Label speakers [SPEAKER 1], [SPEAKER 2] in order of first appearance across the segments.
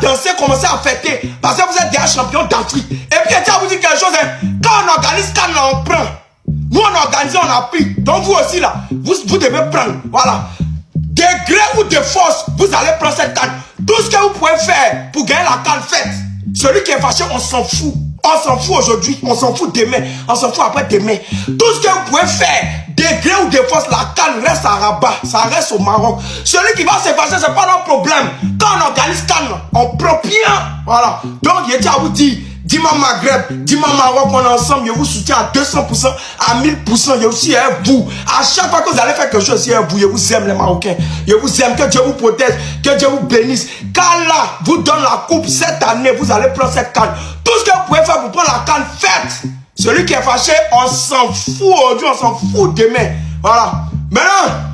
[SPEAKER 1] danser, commencer à fêter. Parce que vous êtes déjà champion d'Afrique. Et puis, je tiens à vous dire quelque chose. Hein. Quand on organise, quand on prend. Nous, on organise, on a pris. Donc, vous aussi, là, vous devez prendre. Voilà. De gré ou de force, vous allez prendre cette canne. Tout ce que vous pouvez faire pour gagner la canne, faites. Celui qui est fâché, on s'en fout. On s'en fout aujourd'hui, on s'en fout demain, on s'en fout après-demain. Tout ce que vous pouvez faire, de gré ou de force, la canne reste à Rabat, ça reste au Maroc. Celui qui va se fâcher, c'est pas notre problème. Quand on organise canne, on prend bien. Voilà. Donc, je tiens à vous dire, dis-moi Maghreb, dis-moi Maroc, on est ensemble, je vous soutiens à 200%, à 1000%, je aussi aime vous. À chaque fois que vous allez faire quelque chose, je vous, je vous aime les Marocains. Je vous aime, que Dieu vous protège, que Dieu vous bénisse. Qu'Allah vous donne la coupe cette année, vous allez prendre cette canne. Tout ce que vous pouvez faire pour prendre la canne, faites. Celui qui est fâché, on s'en fout aujourd'hui, on s'en fout demain. Voilà. Maintenant,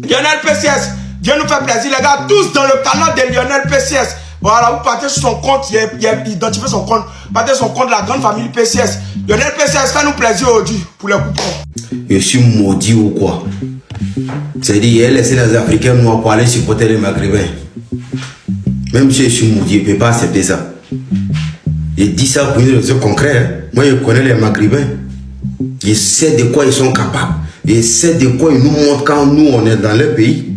[SPEAKER 1] Lionel PCS, Dieu nous fait plaisir, les gars, tous dans le canal de Lionel PCS. Voilà, vous partez sur son compte, il a identifié son compte. Partez sur son compte, la grande famille PCS. Lionel PCS, fais-nous plaisir aujourd'hui pour les coupons.
[SPEAKER 2] Je suis maudit ou quoi? C'est-à-dire, il a laissé les Africains noirs pour aller supporter les Maghrébins. Même si je suis maudit, je ne peux pas accepter ça. Je dis ça pour une raison concrète. Hein. Moi, je connais les Maghrébins. Je sais de quoi ils sont capables. Je sais de quoi ils nous montrent quand nous, on est dans leur pays.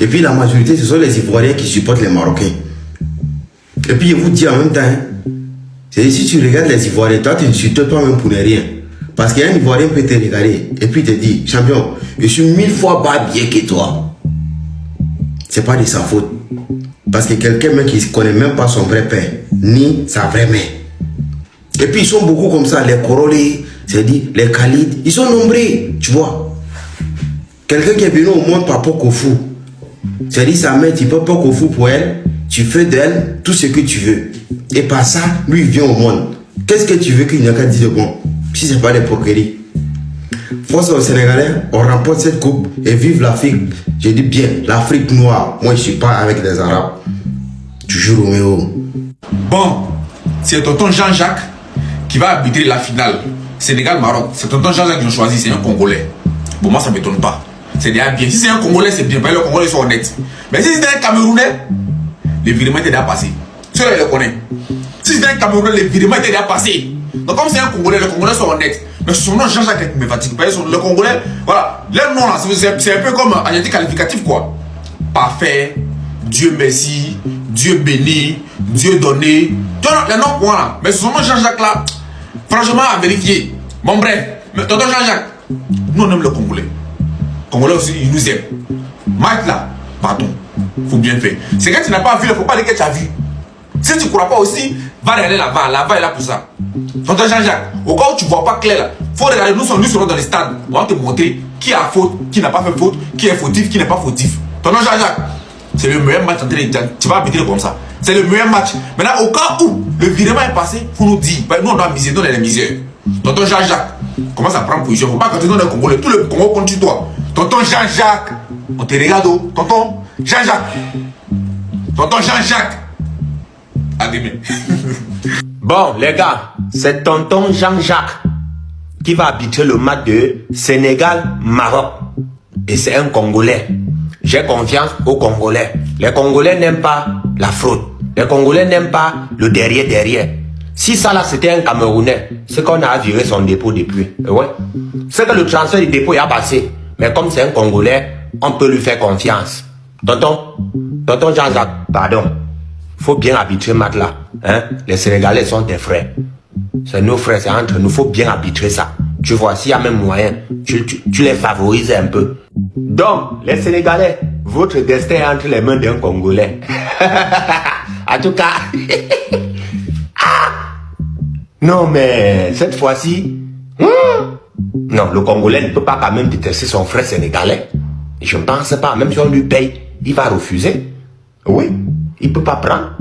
[SPEAKER 2] Et puis, la majorité, ce sont les Ivoiriens qui supportent les Marocains. Et puis, je vous dis en même temps, hein, c'est si tu regardes les Ivoiriens, toi, tu ne supportes pas même pour ne rien. Parce qu'un Ivoirien peut te regarder et puis te dire, champion, je suis 1000 fois pas bien que toi. C'est pas de sa faute. Parce que quelqu'un même qui ne connaît même pas son vrai père, ni sa vraie mère. Et puis ils sont beaucoup comme ça, les Korolé, c'est-à-dire les Khalid, ils sont nombreux, tu vois. Quelqu'un qui est venu au monde par Pokofu, c'est-à-dire sa mère, tu peux Pokofu pour elle, tu fais d'elle tout ce que tu veux. Et par ça, lui il vient au monde. Qu'est-ce que tu veux qu'il n'y a qu'à dire de bon, si ce n'est pas des porqueries? Force aux Sénégalais, on remporte cette coupe et vive l'Afrique. Je dis bien, l'Afrique noire. Moi, je ne suis pas avec les Arabes. Toujours Roméo.
[SPEAKER 3] Bon, c'est tonton Jean-Jacques qui va arbitrer la finale. Sénégal-Maroc. C'est tonton Jean-Jacques que j'ai choisi, c'est un Congolais. Bon, moi, ça ne m'étonne pas. C'est déjà bien. Si c'est un Congolais, c'est bien. Les Congolais sont honnêtes. Mais si c'est un Camerounais, les virements étaient déjà passés. Ceux-là, ils le connaissent. Si c'est un Camerounais, les virements étaient déjà passés. Donc, comme c'est un Congolais, les Congolais sont honnêtes. Mais son nom Jean-Jacques me fatigue. Le Congolais, voilà, leur nom là, c'est un peu comme un adjectif qualificatif quoi. Parfait, Dieu merci, Dieu béni, Dieu donné. Les noms voilà. Mais son nom Jean-Jacques là, franchement à vérifier. Bon bref, mais tonton Jean-Jacques, nous on aime le Congolais. Les Congolais aussi, ils nous aiment. Mike là, pardon, faut bien faire. C'est quand tu n'as pas vu, il ne faut pas dire que tu as vu. Si tu ne crois pas aussi, va regarder là-bas, là-bas est là pour ça. Tonton Jean-Jacques, au cas où tu ne vois pas clair là, faut regarder, nous serons dans les stades. On va te montrer qui a faute, qui n'a pas fait faute, qui est fautif, qui n'est pas fautif. Tonton Jean-Jacques, c'est le meilleur match. Tu vas arbitrer comme ça. C'est le meilleur match. Maintenant, au cas où le virement est passé, il faut nous dire. Nous, on doit miser, nous, on est les misères. Tonton Jean-Jacques, commence à prendre position. Il ne faut pas que tu donnes un Congolais. Tout le Congo contre toi. Tonton Jean-Jacques, on te regarde. Tonton Jean-Jacques. Tonton Jean-Jacques. À demain.
[SPEAKER 4] Bon, les gars, c'est tonton Jean-Jacques qui va arbitrer le match de Sénégal-Maroc. Et c'est un Congolais. J'ai confiance aux Congolais. Les Congolais n'aiment pas la fraude. Les Congolais n'aiment pas le derrière. Si ça là c'était un Camerounais, c'est qu'on a viré son dépôt depuis. Ouais. C'est que le transfert du dépôt est passé. Mais comme c'est un Congolais, on peut lui faire confiance. Tonton Jean-Jacques, pardon. Faut bien arbitrer match là. Hein? Les Sénégalais sont tes frères. C'est nos frères, c'est entre nous. Faut bien arbitrer ça. Tu vois, s'il y a même moyen, tu les favorises un peu. Donc, les Sénégalais, votre destin est entre les mains d'un Congolais. En tout cas, non, mais cette fois-ci, non, le Congolais ne peut pas quand même détester son frère sénégalais. Je ne pense pas, même si on lui paye, il va refuser. Oui, il ne peut pas prendre.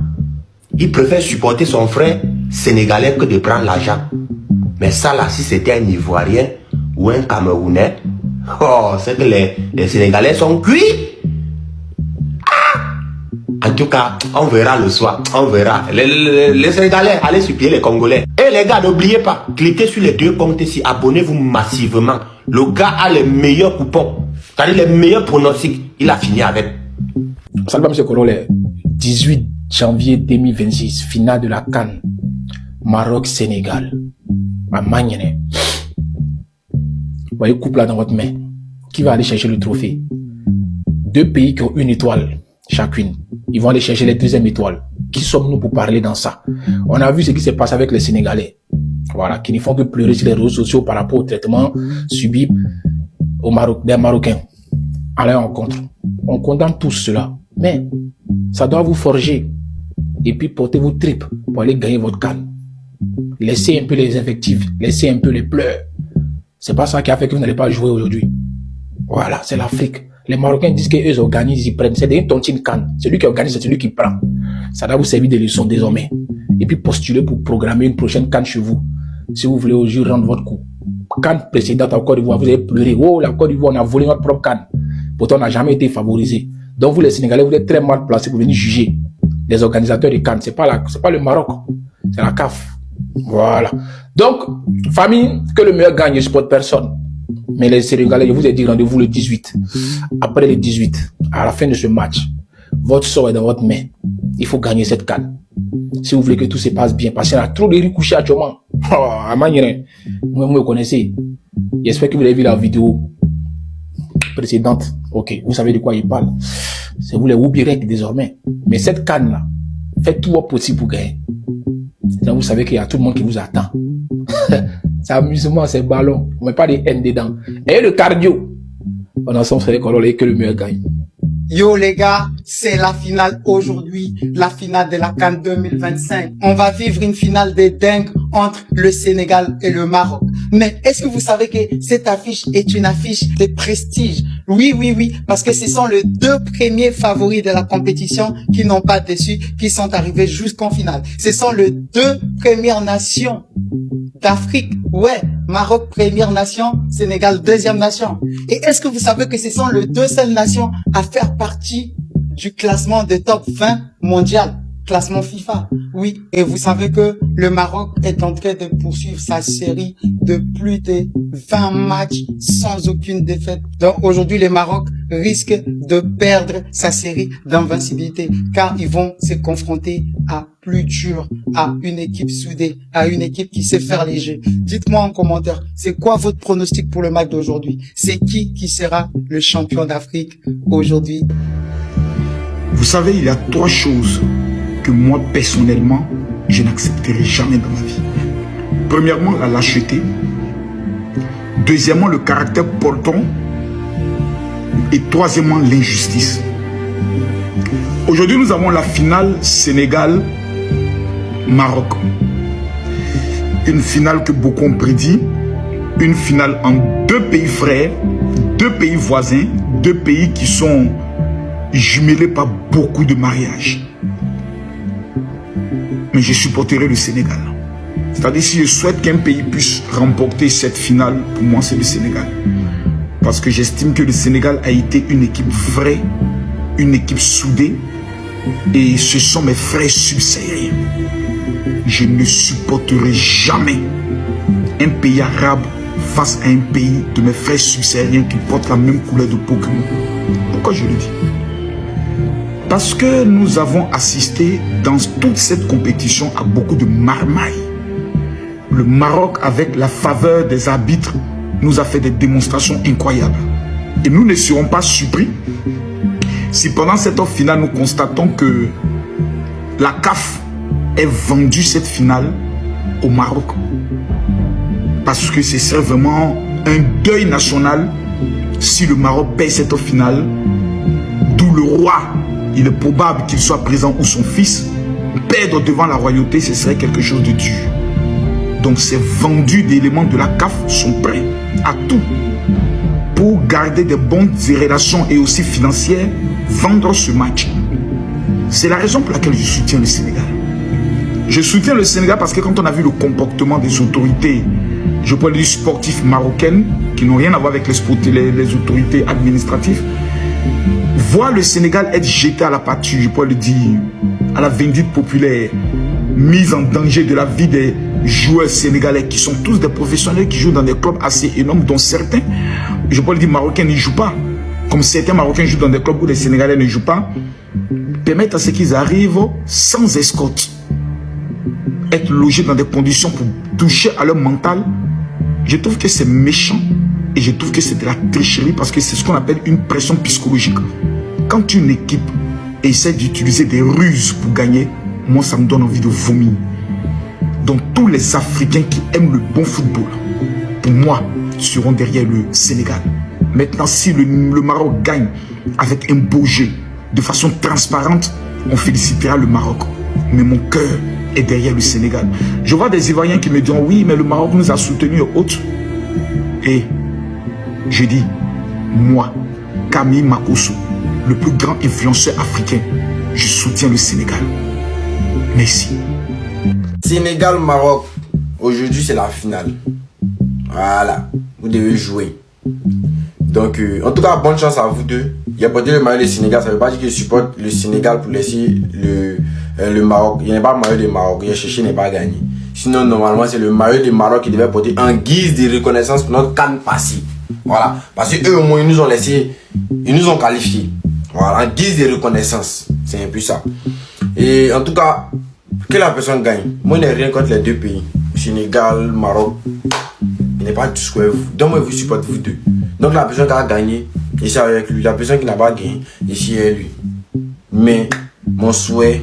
[SPEAKER 4] Il préfère supporter son frère sénégalais que de prendre l'argent. Mais ça là, si c'était un Ivoirien ou un Camerounais, oh, c'est que les Sénégalais sont cuits. En tout cas, on verra le soir. On verra. Les Sénégalais, allez supplier les Congolais. Et les gars, n'oubliez pas, cliquez sur les deux comptes ici. Abonnez-vous massivement. Le gars a les meilleurs coupons. C'est-à-dire les meilleurs pronostics. Il a fini avec.
[SPEAKER 5] Salut, M. Colonel. 18 janvier 2026, finale de la CAN, Maroc-Sénégal. Vous voyez, coupe là dans votre main. Qui va aller chercher le trophée? Deux pays qui ont une étoile chacune. Ils vont aller chercher les deuxièmes étoiles. Qui sommes-nous pour parler dans ça? On a vu ce qui s'est passé avec les Sénégalais. Voilà, qui ne font que pleurer sur les réseaux sociaux par rapport au traitement subi au Maroc, des Marocains. À leur rencontre. On condamne tout cela. Mais ça doit vous forger. Et puis portez vos tripes pour aller gagner votre CAN. Laissez un peu les effectifs. Laissez un peu les pleurs. C'est pas ça qui a fait que vous n'allez pas jouer aujourd'hui. Voilà, c'est l'Afrique. Les Marocains disent qu'eux organisent, ils prennent. C'est des tontines CAN. Celui qui organise, c'est celui qui prend. Ça doit vous servir de leçon désormais. Et puis postuler pour programmer une prochaine CAN chez vous. Si vous voulez aujourd'hui rendre votre coup. CAN précédente en Côte d'Ivoire, vous avez pleuré. Oh, la Côte d'Ivoire, on a volé notre propre CAN. Pourtant, on n'a jamais été favorisé. Donc, vous, les Sénégalais, vous êtes très mal placés pour venir juger les organisateurs de CAN. C'est pas le Maroc. C'est la CAF. Voilà. Donc, famille, que le meilleur gagne, je ne supporte personne. Mais les Sénégalais, je vous ai dit rendez-vous le 18. Après le 18, à la fin de ce match, votre sort est dans votre main. Il faut gagner cette CAN. Si vous voulez que tout se passe bien, parce qu'il y a trop de riz couchés actuellement. À manière, vous me connaissez. J'espère que vous avez vu la vidéo précédente. Ok, vous savez de quoi il parle. C'est vous les Woubirek désormais. Mais cette CAN là, faites tout votre possible pour gagner. Donc vous savez qu'il y a tout le monde qui vous attend. C'est amusement, c'est ballon. On met pas des haines dedans. Et le cardio. On a ensemble fait que le meilleur gagne.
[SPEAKER 6] Yo les gars, c'est la finale aujourd'hui, la finale de la CAN 2025. On va vivre une finale de dingue entre le Sénégal et le Maroc. Mais est-ce que vous savez que cette affiche est une affiche de prestige? Oui, parce que ce sont les deux premiers favoris de la compétition qui n'ont pas déçu, qui sont arrivés jusqu'en finale. Ce sont les deux premières nations d'Afrique. Ouais, Maroc, première nation, Sénégal, deuxième nation. Et est-ce que vous savez que ce sont les deux seules nations à faire partie du classement de top 20 mondial, classement FIFA? Oui, et vous savez que le Maroc est en train de poursuivre sa série de plus de 20 matchs sans aucune défaite. Donc aujourd'hui, le Maroc risque de perdre sa série d'invincibilité car ils vont se confronter à plus dur, à une équipe soudée, à une équipe qui sait faire les jeux. Dites-moi en commentaire, c'est quoi votre pronostic pour le match d'aujourd'hui? C'est qui sera le champion d'Afrique aujourd'hui?
[SPEAKER 7] Vous savez, il y a trois choses que moi, personnellement, je n'accepterai jamais dans ma vie. Premièrement, la lâcheté. Deuxièmement, le caractère poltron. Et troisièmement, l'injustice. Aujourd'hui, nous avons la finale Sénégal-Maroc. Une finale que beaucoup ont prédit. Une finale en deux pays frères, deux pays voisins, deux pays qui sont jumelés par beaucoup de mariages. Mais je supporterai le Sénégal. C'est-à-dire, si je souhaite qu'un pays puisse remporter cette finale, pour moi, c'est le Sénégal. Parce que j'estime que le Sénégal a été une équipe vraie, une équipe soudée. Et ce sont mes frères subsahariens. Je ne supporterai jamais un pays arabe face à un pays de mes frères subsahariens qui portent la même couleur de peau que moi. Pourquoi je le dis? Parce que nous avons assisté dans toute cette compétition à beaucoup de marmailles. Le Maroc, avec la faveur des arbitres, nous a fait des démonstrations incroyables. Et nous ne serons pas surpris si pendant cette finale, nous constatons que la CAF ait vendu cette finale au Maroc. Parce que ce serait vraiment un deuil national si le Maroc paye cette finale, d'où le roi, il est probable qu'il soit présent ou son fils, perdre devant la royauté, ce serait quelque chose de dur. Donc ces vendus d'éléments de la CAF sont prêts à tout pour garder des bonnes relations et aussi financières, vendre ce match. C'est la raison pour laquelle je soutiens le Sénégal. Je soutiens le Sénégal parce que quand on a vu le comportement des autorités, je peux dire sportives marocaines, qui n'ont rien à voir avec les autorités administratives, voir le Sénégal être jeté à la pâture, je peux le dire, à la vindicte populaire, mise en danger de la vie des joueurs sénégalais qui sont tous des professionnels qui jouent dans des clubs assez énormes, dont certains, je peux le dire, marocains n'y jouent pas. Comme certains Marocains jouent dans des clubs où les Sénégalais ne jouent pas. permettre à ce qu'ils arrivent sans escorte, être logés dans des conditions pour toucher à leur mental, je trouve que c'est méchant et je trouve que c'est de la tricherie parce que c'est ce qu'on appelle une pression psychologique. Quand une équipe essaie d'utiliser des ruses pour gagner, moi ça me donne envie de vomir. Donc tous les Africains qui aiment le bon football, pour moi, seront derrière le Sénégal. Maintenant, si le Maroc gagne avec un beau jeu, de façon transparente, on félicitera le Maroc. Mais mon cœur est derrière le Sénégal. Je vois des Ivoiriens qui me disent oui, mais le Maroc nous a soutenus et autres. Et je dis, moi, Camille Makosso, le plus grand influenceur africain, je soutiens le Sénégal. Merci.
[SPEAKER 2] Sénégal-Maroc, aujourd'hui c'est la finale. Voilà, vous devez jouer. Donc, en tout cas, bonne chance à vous deux. Il y a porté le maillot du Sénégal, ça ne veut pas dire que je supporte le Sénégal pour laisser le Maroc. Il n'y a pas le maillot du Maroc, il y a cherché, n'est pas gagné. Sinon, normalement, c'est le maillot du Maroc qui devait porter en guise de reconnaissance pour notre CAN passé. Voilà, parce qu'eux au moins, ils nous ont laissé, ils nous ont qualifiés. Voilà, en guise de reconnaissance. C'est un peu ça. Et en tout cas, que la personne gagne. Moi, je n'ai rien contre les deux pays. Sénégal, Maroc. Il n'est pas tout ce que vous. Donc, moi, je vous supporte vous deux. Donc, la personne qui a gagné, ici avec lui. La personne qui n'a pas gagné, ici est lui. Mais, mon souhait,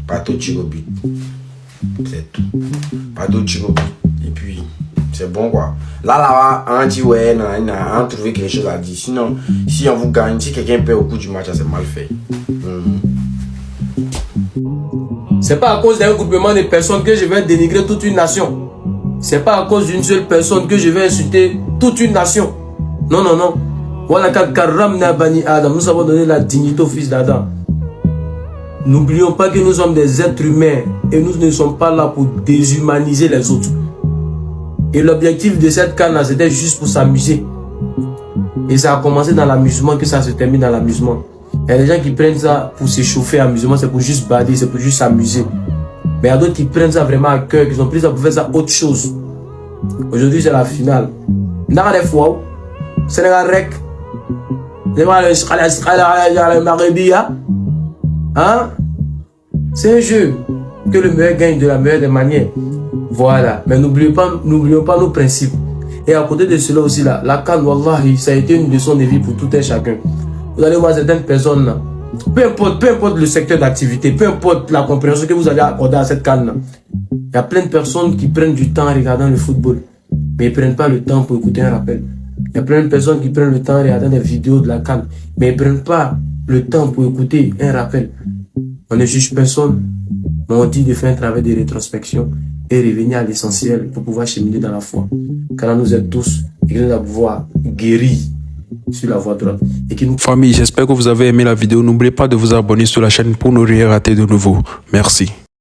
[SPEAKER 2] pas tout Chigobit. C'est tout. Pas tout Chigobit. Et puis, c'est bon quoi. Là, on dit ouais, on a trouvé quelque chose à dire. Sinon, si on vous gagne, si quelqu'un perd au cours du match, c'est mal fait.
[SPEAKER 8] C'est pas à cause d'un groupement de personnes que je vais dénigrer toute une nation. C'est pas à cause d'une seule personne que je vais insulter toute une nation. Non, non, non. Nous avons donné la dignité au fils d'Adam. N'oublions pas que nous sommes des êtres humains et nous ne sommes pas là pour déshumaniser les autres. Et l'objectif de cette CAN, c'était juste pour s'amuser. Et ça a commencé dans l'amusement que ça se termine dans l'amusement. Il y a des gens qui prennent ça pour s'échauffer, amusement, c'est pour juste bader, c'est pour juste s'amuser. Mais il y a d'autres qui prennent ça vraiment à cœur, qui ont pris ça pour faire ça autre chose. Aujourd'hui, c'est la finale. Sénégal rec. C'est un jeu. Que le meilleur gagne de la meilleure des manières. Voilà. Mais n'oublions pas nos principes. Et à côté de cela aussi, là, la CAN, wallahi, ça a été une leçon de vie pour tout un chacun. Vous allez voir certaines personnes là, peu importe le secteur d'activité, peu importe la compréhension que vous allez accorder à cette CAN là, il y a plein de personnes qui prennent du temps en regardant le football, mais ils ne prennent pas le temps pour écouter un rappel. Il y a plein de personnes qui prennent le temps en regardant des vidéos de la CAN, mais ils ne prennent pas le temps pour écouter un rappel. On ne juge personne, mais on dit de faire un travail de rétrospection et revenir à l'essentiel pour pouvoir cheminer dans la foi. Car nous êtes tous et que nous allons pouvoir guérir sur la voie droite.
[SPEAKER 9] Famille, j'espère que vous avez aimé la vidéo. N'oubliez pas de vous abonner sur la chaîne pour ne rien rater de nouveau. Merci.